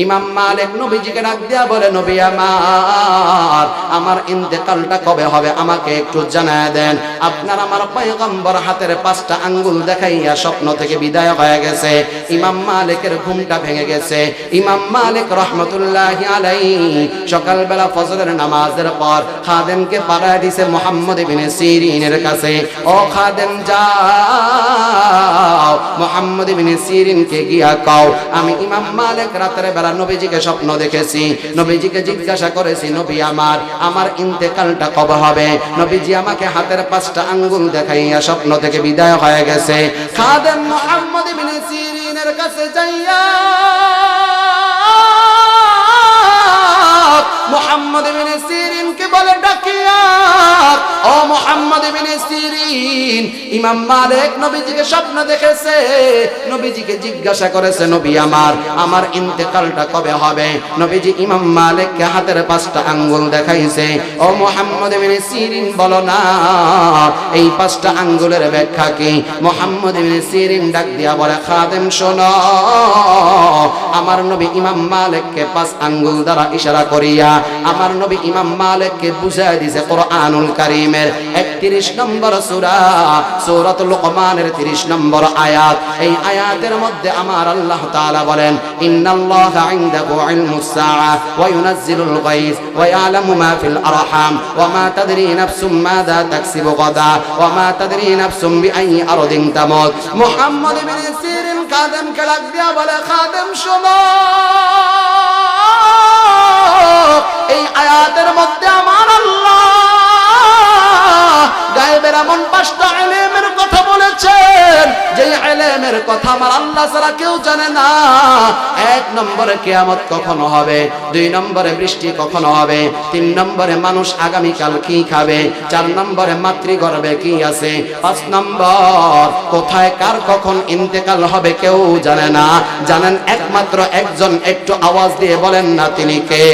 ইমাম মালিক নবীজিকে ডাক দিয়া বলে, নবী আমার ইন্তেকালটা কবে হবে আমাকে একটু জানায় দেন। আপনার আমার পয়গম্বর হাতের 5টা আঙ্গুল দেখাইয়া স্বপ্ন থেকে বিদায় হয়ে গেছে। ইমাম মালিকের ঘুমটা ভেঙে গেছে। ইমাম মালিক রাহমাতুল্লাহি আলাইহি সকালবেলা ফজরের নামাজের পর খাদেমকে পাঠায় দিয়েছে মুহাম্মদ ইবনে সিরিনের কাছে। ও খাদেম যাও, মুহাম্মদ ইবনে সিরিনকে গিয়া কও আমি ইমাম মালিক রাতের বেলা নবীজিকে স্বপ্ন দেখেছি। নবীজিকে জিজ্ঞাসা করেছি, নবী আমার ইন্তেকালটা কবে হবে? নবীজি আমাকে হাতের 5টা আঙ্গুল দেখাইয়া স্বপ্ন থেকে বিদায় হয়ে গেছে। খাদেম মুহাম্মদ ইবনে সিরিনের কাছে যাইয়া মুহাম্মদ ইবনে সিরিনকে বলে ডাকিয়া, ও মুহাম্মদ ইবনে সিরিন, ইমাম মালিক নবীজিকে স্বপ্ন দেখেছে। নবীজিকে জিজ্ঞাসা করেছে, নবী আমার ইন্তেকালটা কবে হবে? নবীজি ইমাম মালিককে হাতের 5টা আঙ্গুল দেখাইছে। ও মুহাম্মদ ইবনে সিরিন, বলো না এই 5টা আঙ্গুলের ব্যাখ্যা কি? মুহাম্মদ ইবনে সিরিন ডাক দিয়া বলে, খাদেম শোনো, আমার নবী ইমাম মালিককে 5 আঙ্গুল দ্বারা ইশারা করিয়া আমার নবী ইমাম মালিককে বুঝায় দিয়েছে কোরআনুল কারীমের 31 নম্বর সূরা, সূরাতুল লুকমানের 30 নম্বর আয়াত। এই আয়াতের মধ্যে আমার আল্লাহ তাআলা বলেন, ইন্নাল্লাহা ইনদাহু ইলমুস সাআ ওয়া ইউনাজ্জিলুল গায়স ওয়া ইয়ালামু মা ফিল আরহাম ওয়া মা তাদরি নাফসুম মাযা তাকসিবু গাদা ওয়া মা তাদরি নাফসুম বিআইয়ি আরদিন তামুত। মুহাম্মদ ইবনে সিরিন খাদেমকে ডাক দিয়া বলে, খাদেম শোনো, এই আয়াতের মধ্যে আমার আল্লাহ গায়েবের এমন 5টা ইলমের কথা বলেছেন, যে ইলমের কথা আমার আল্লাহ ছাড়া কেউ জানে না। 1 নম্বরে কিয়ামত কখন হবে, 2 নম্বরে বৃষ্টি কখন হবে, 3 নম্বরে মানুষ আগামীকাল কি খাবে, 4 নম্বরে মাতৃগর্ভে কি আছে, 5 নম্বর কোথায় কার কখন ইন্তেকাল হবে কেউ জানে না। জানেন একমাত্র একজন, একটু আওয়াজ দিয়ে বলেন না তিনি কে?